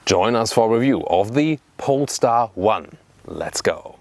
Join us for a review of the Polestar 1. Let's go!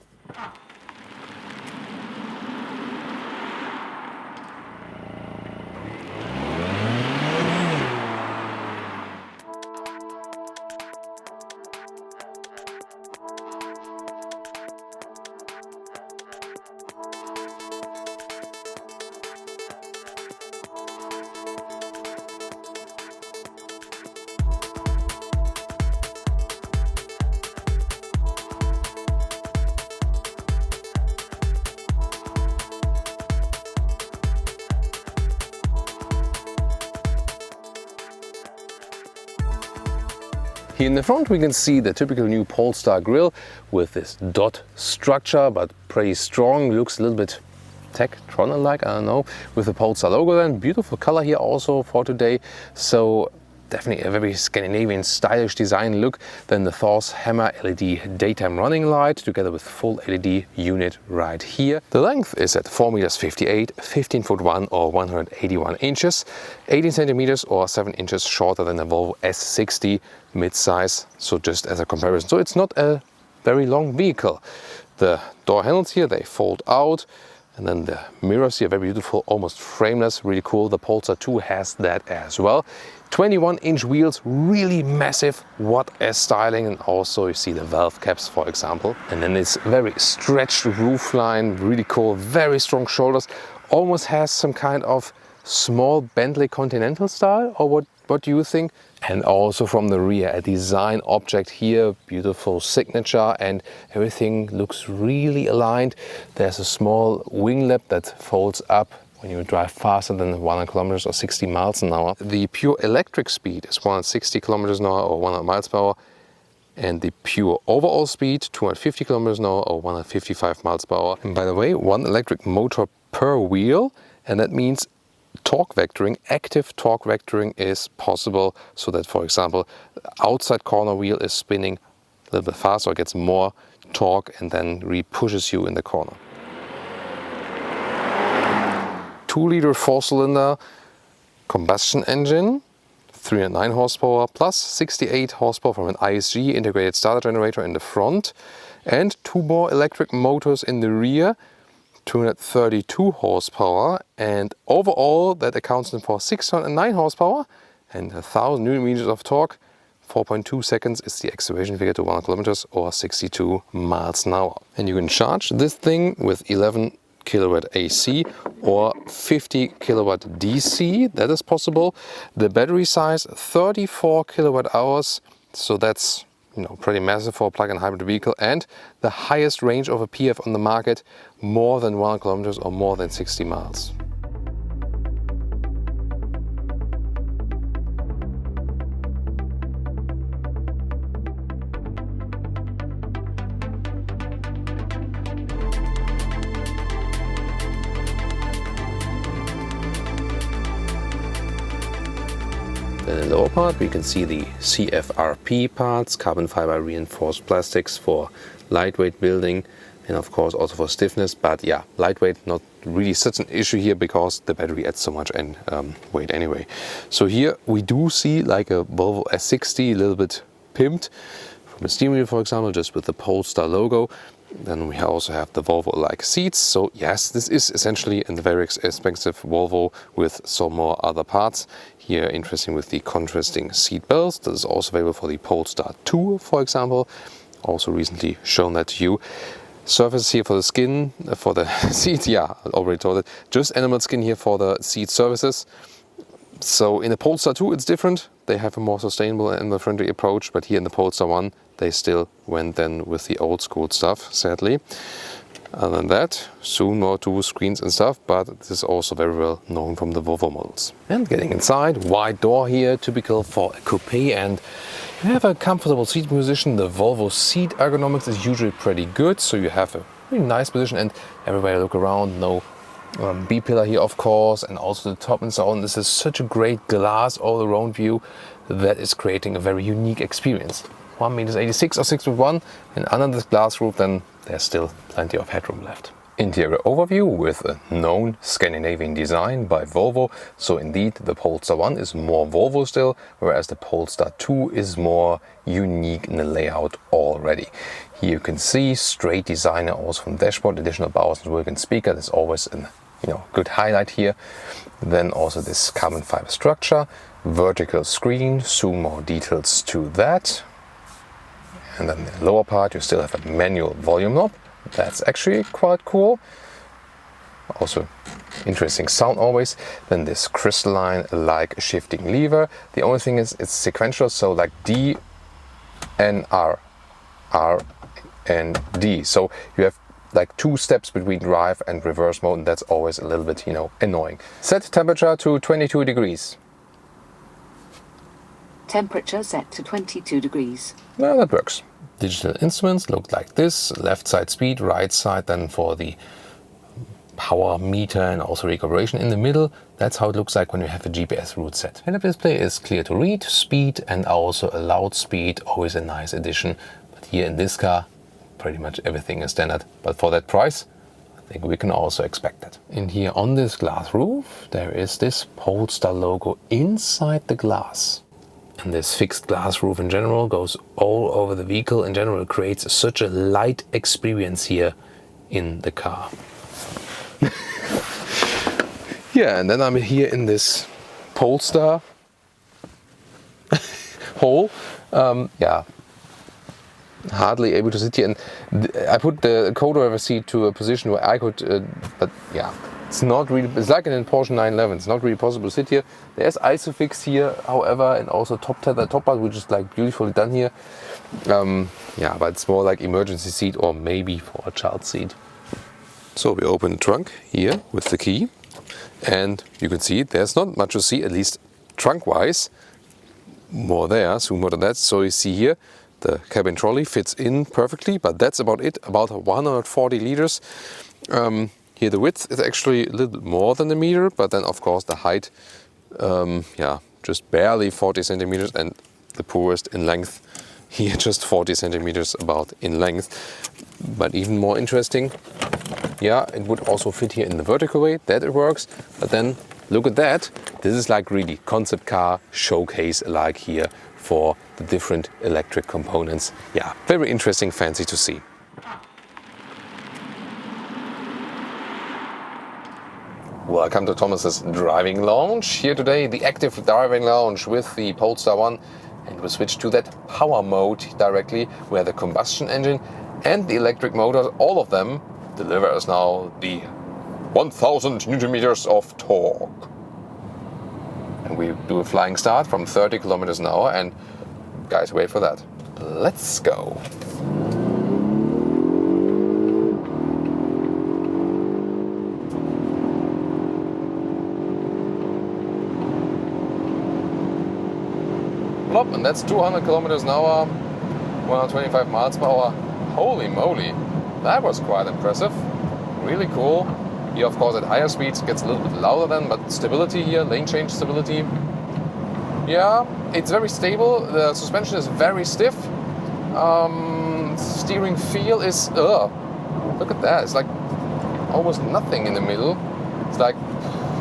Here in the front we can see the typical new Polestar grille with this dot structure, but pretty strong, looks a little bit Tektron-like, I don't know, with the Polestar logo then. Beautiful color here also for today, so definitely a very Scandinavian stylish design look. Then the Thor's Hammer LED daytime running light together with full LED unit right here. The length is at 4 meters 58, 15 foot 1 or 181 inches, 18 centimeters or 7 inches shorter than the Volvo S60 mid-size, so just as a comparison. So it's not a very long vehicle. The door handles here, they fold out. And then the mirrors here, very beautiful, almost frameless, really cool. The Polestar 2 has that as well. 21-inch wheels, really massive, what a styling. And also you see the valve caps, for example. And then this very stretched roofline, really cool, very strong shoulders. Almost has some kind of small Bentley Continental style, or what do you think? And also from the rear, a design object here, beautiful signature, and everything looks really aligned. There's a small wing lip that folds up when you drive faster than 100 kilometers or 60 miles an hour. The pure electric speed is 160 kilometers an hour or 100 miles per hour. And the pure overall speed, 250 kilometers an hour or 155 miles per hour. And by the way, one electric motor per wheel, and that means torque vectoring, active torque vectoring is possible, so that, for example, the outside corner wheel is spinning a little bit faster, gets more torque and then re-pushes you in the corner. 2-liter 4-cylinder combustion engine, 309 horsepower plus 68 horsepower from an ISG integrated starter generator in the front, and 2 more electric motors in the rear, 232 horsepower, and overall that accounts for 609 horsepower and 1000 newton meters of torque. 4.2 seconds is the acceleration figure to 100 kilometers or 62 miles an hour. And you can charge this thing with 11 kilowatt AC or 50 kilowatt DC, that is possible. The battery size 34 kilowatt hours, so that's pretty massive for a plug-in hybrid vehicle, and the highest range of a PHEV on the market, more than 100 kilometers or more than 60 miles. Then in the lower part we can see the CFRP parts, carbon fiber reinforced plastics for lightweight building, and of course also for stiffness. But yeah, lightweight not really such an issue here because the battery adds so much weight anyway. So here we do see like a Volvo S60, a little bit pimped from the steering wheel, for example, just with the Polestar logo. Then we also have the Volvo-like seats. So yes, this is essentially a very expensive Volvo with some more other parts. Here, interesting with the contrasting seat belts. This is also available for the Polestar 2, for example. Also recently shown that to you. Surface here for the skin, for the seats. Yeah, I already told it. Just animal skin here for the seat surfaces. So in the Polestar 2 it's different. They have a more sustainable and animal-friendly approach, but here in the Polestar 1 they still went then with the old school stuff, sadly. Other than that, soon more dual screens and stuff, but this is also very well known from the Volvo models. And getting inside, wide door here, typical for a coupe, and you have a comfortable seat position. The Volvo seat ergonomics is usually pretty good, so you have a really nice position, and everywhere you look around, no B-pillar here of course, and also the top and so on. This is such a great glass all-around view that is creating a very unique experience. 1 meters 86 or 6'1", and under this glass roof then there's still plenty of headroom left. Interior overview with a known Scandinavian design by Volvo. So indeed the Polestar 1 is more Volvo still, whereas the Polestar 2 is more unique in the layout already. Here you can see straight designer also from dashboard, additional Bowers & Wilkins speaker. That's always a good highlight here. Then also this carbon fiber structure, vertical screen, soon more details to that. And then the lower part you still have a manual volume knob. That's actually quite cool. Also interesting sound always. Then this crystalline like shifting lever. The only thing is it's sequential, so like D and R, R and D. So you have like 2 steps between drive and reverse mode, and that's always a little bit, annoying. Set temperature to 22 degrees. Temperature set to 22 degrees. Well, that works. Digital instruments look like this. Left side speed, right side then for the power meter and also recuperation in the middle. That's how it looks like when you have a GPS route set. Head-up display is clear to read, speed and also a loud speed, always a nice addition. But here in this car, pretty much everything is standard. But for that price, I think we can also expect that. And here on this glass roof, there is this Polestar logo inside the glass. And this fixed glass roof in general goes all over the vehicle. In general, it creates such a light experience here in the car. Yeah, and then I'm here in this Polestar hole. Yeah, hardly able to sit here. And I put the co-driver seat to a position where I could, but yeah. It's not really, it's like in a Porsche 911, it's not really possible to sit here. There's ISOFIX here, however, and also top tether, top part, which is like beautifully done here. Yeah, but it's more like emergency seat or maybe for a child seat. So we open the trunk here with the key, and you can see there's not much to see, at least trunk-wise. More there, zoom more than that. So you see here, the cabin trolley fits in perfectly, but that's about it, about 140 liters. Here the width is actually a little bit more than the meter, but then of course the height, yeah, just barely 40 centimeters, and the poorest in length, here just 40 centimeters about in length. But even more interesting, yeah, it would also fit here in the vertical way, that it works. But then look at that, this is like really concept car showcase like here for the different electric components. Yeah, very interesting, fancy to see. Welcome to Thomas's Driving Lounge. Here today, the active driving lounge with the Polestar 1, and we switch to that power mode directly, where the combustion engine and the electric motors, all of them, deliver us now the 1000 Newton meters of torque. And we do a flying start from 30 kilometers an hour, and guys, wait for that. Let's go. And that's 200 kilometers an hour, 125 miles per hour. Holy moly, that was quite impressive. Really cool. Here, of course, at higher speeds it gets a little bit louder then, but stability here, lane change stability. Yeah, it's very stable. The suspension is very stiff. Steering feel is, look at that. It's like almost nothing in the middle. It's like,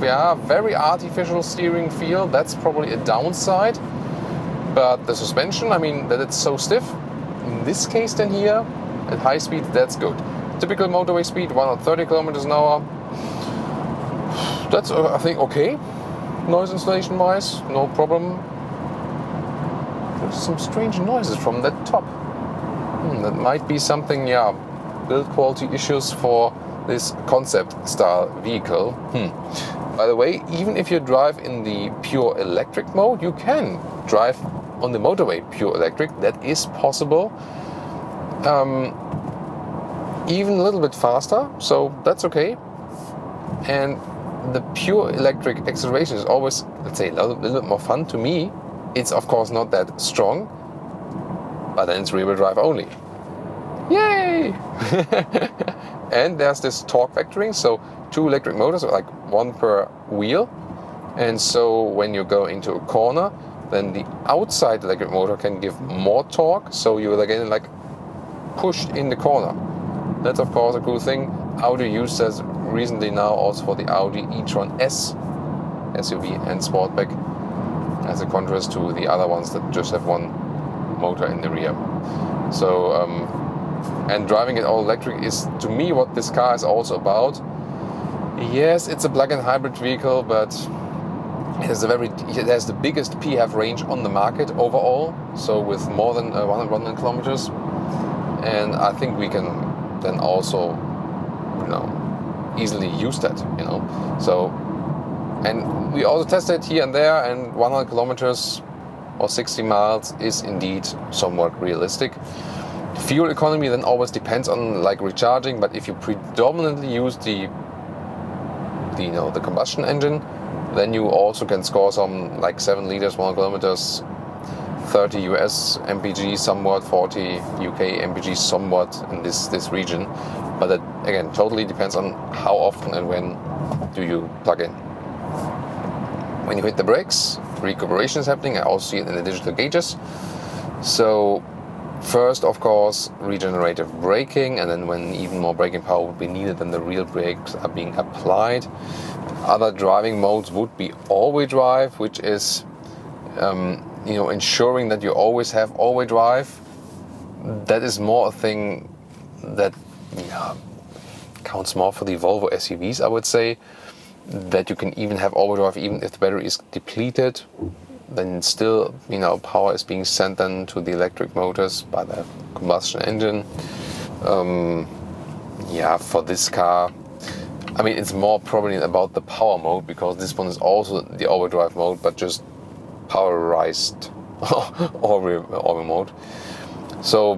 yeah, very artificial steering feel. That's probably a downside. But the suspension, I mean, that it's so stiff, in this case then here, at high speed, that's good. Typical motorway speed, 130 kilometers an hour. That's, I think, okay. Noise insulation wise, no problem. There's some strange noises from that top. That might be something, yeah, build quality issues for this concept style vehicle. By the way, even if you drive in the pure electric mode, you can drive on the motorway pure electric. That is possible. Even a little bit faster, so that's okay. And the pure electric acceleration is always, let's say, a little bit more fun to me. It's of course not that strong, but then it's rear-wheel drive only. Yay! And there's this torque vectoring, so 2 electric motors, like 1 per wheel. And so when you go into a corner, then the outside electric motor can give more torque, so you will again like pushed in the corner. That's of course a cool thing. Audi used as recently now also for the Audi e-tron S SUV and Sportback, as a contrast to the other ones that just have one motor in the rear. So and driving it all electric is, to me, what this car is also about. Yes, it's a plug-in hybrid vehicle, but it has the biggest PHEV range on the market overall, so with more than 100 kilometers. And I think we can then also, easily use that, So, and we also tested here and there, and 100 kilometers or 60 miles is indeed somewhat realistic. Fuel economy then always depends on like recharging, but if you predominantly use the combustion engine, then you also can score some like 7 liters, 100 kilometers, 30 US MPG somewhat, 40 UK MPG somewhat in this region. But that again totally depends on how often and when do you plug in. When you hit the brakes, recuperation is happening. I also see it in the digital gauges. So first, of course, regenerative braking, and then when even more braking power would be needed, then the real brakes are being applied. Other driving modes would be all-wheel drive, which is ensuring that you always have all-wheel drive. That is more a thing that counts more for the Volvo SUVs, I would say. That you can even have all-wheel drive even if the battery is depleted. Then still, power is being sent then to the electric motors by the combustion engine. For this car, I mean, it's more probably about the power mode, because this one is also the all-wheel drive mode, but just powerized all-wheel mode. So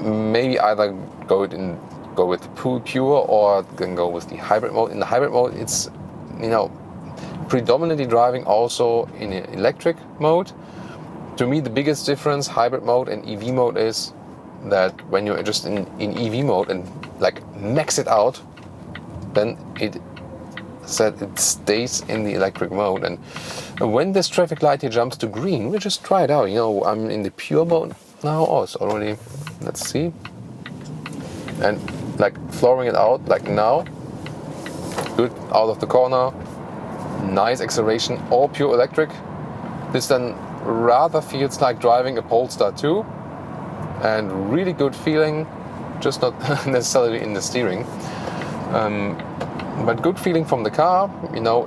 maybe either go with the pure, or then go with the hybrid mode. In the hybrid mode, it's predominantly driving also in an electric mode. To me, the biggest difference hybrid mode and EV mode is that when you're just in EV mode and like max it out, then it stays in the electric mode. And when this traffic light here jumps to green, we'll just try it out. I'm in the pure mode now. Oh, it's already, let's see. And like flooring it out like now. Good, out of the corner. Nice acceleration, all pure electric. This then rather feels like driving a Polestar 2, and really good feeling, just not necessarily in the steering, but good feeling from the car.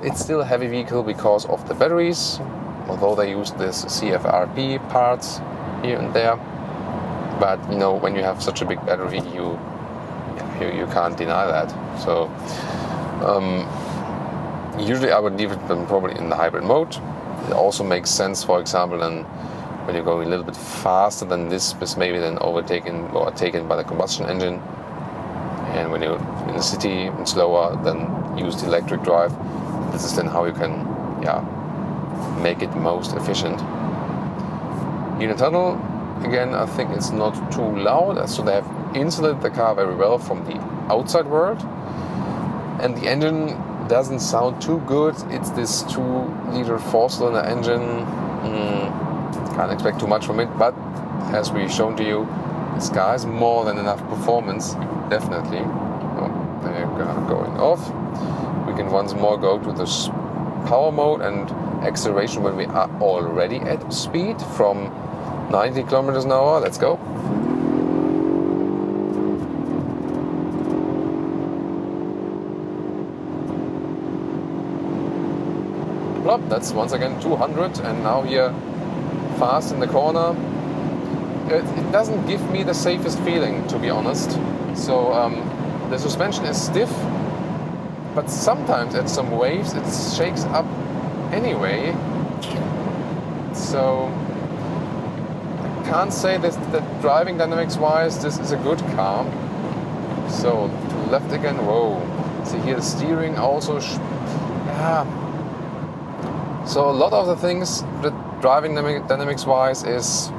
It's still a heavy vehicle because of the batteries, although they use this CFRP parts here and there. But when you have such a big battery, you can't deny that. So usually I would leave it then probably in the hybrid mode. It also makes sense, for example, then when you're going a little bit faster than this maybe then overtaken or taken by the combustion engine. And when you're in the city and slower, then use the electric drive. This is then how you can make it most efficient. In the tunnel, again, I think it's not too loud, so they have insulated the car very well from the outside world. And the engine doesn't sound too good. It's this 2-liter 4-cylinder engine. Can't expect too much from it, but as we've shown to you, this car has more than enough performance, definitely. Oh, they're going off. We can once more go to this power mode and acceleration when we are already at speed from 90 kilometers an hour. Let's go. That's once again 200, and now here fast in the corner. It doesn't give me the safest feeling, to be honest. So the suspension is stiff, but sometimes at some waves it shakes up anyway. So I can't say that driving dynamics wise this is a good car. So to the left again, whoa. See here the steering also, So a lot of the things that driving dynamics wise is,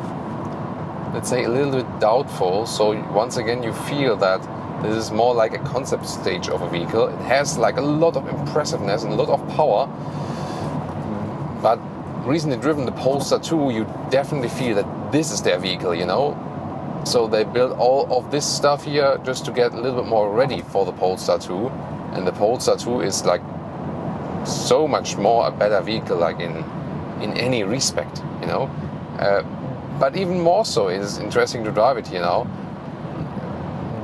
let's say, a little bit doubtful. So once again you feel that this is more like a concept stage of a vehicle. It has like a lot of impressiveness and a lot of power. But recently driven the Polestar 2, you definitely feel that this is their vehicle, So they built all of this stuff here just to get a little bit more ready for the Polestar 2. And the Polestar 2 is like so much more a better vehicle, like in any respect, you know. But even more so, it is interesting to drive it here now,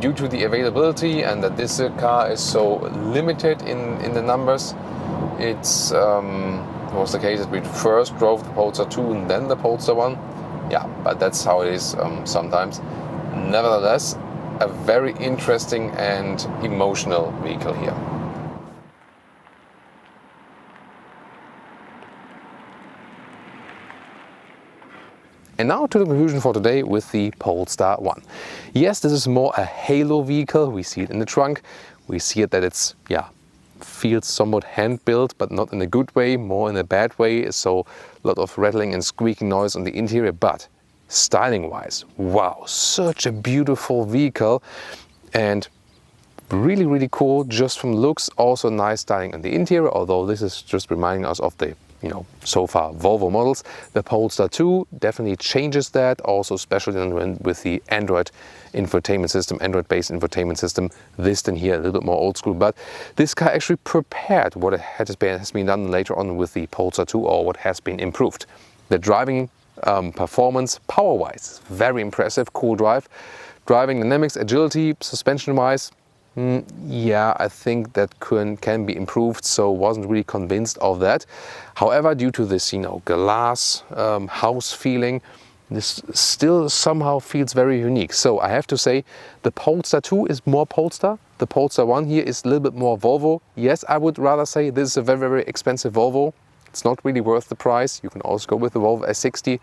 due to the availability and that this car is so limited in the numbers. It was the case that we first drove the Polestar 2 and then the Polestar 1. Yeah, but that's how it is sometimes. Nevertheless, a very interesting and emotional vehicle here. And now to the conclusion for today with the Polestar 1. Yes, this is more a halo vehicle. We see it in the trunk. We see it that it's, feels somewhat hand-built, but not in a good way, more in a bad way. So a lot of rattling and squeaking noise on the interior. But styling-wise, wow, such a beautiful vehicle. And really, really cool just from looks. Also nice styling on the interior, although this is just reminding us of the so far Volvo models. The Polestar 2 definitely changes that, also especially with the Android infotainment system, Android-based infotainment system. This then here a little bit more old school, but this car actually prepared what has been done later on with the Polestar 2, or what has been improved. The driving performance, power-wise, very impressive, cool drive. Driving dynamics, agility, suspension-wise, I think that can be improved, so wasn't really convinced of that. However, due to this, glass house feeling, this still somehow feels very unique. So I have to say, the Polestar 2 is more Polestar. The Polestar 1 here is a little bit more Volvo. Yes, I would rather say this is a very, very expensive Volvo. It's not really worth the price. You can also go with the Volvo S60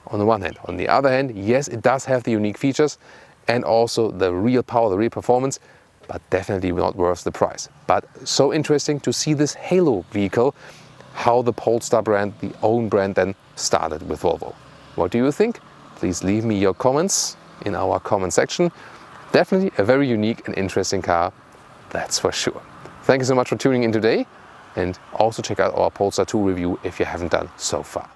on the one hand. On the other hand, yes, it does have the unique features and also the real power, the real performance, but definitely not worth the price. But so interesting to see this halo vehicle, how the Polestar brand, the own brand, then started with Volvo. What do you think? Please leave me your comments in our comment section. Definitely a very unique and interesting car, that's for sure. Thank you so much for tuning in today, and also check out our Polestar 2 review if you haven't done so far.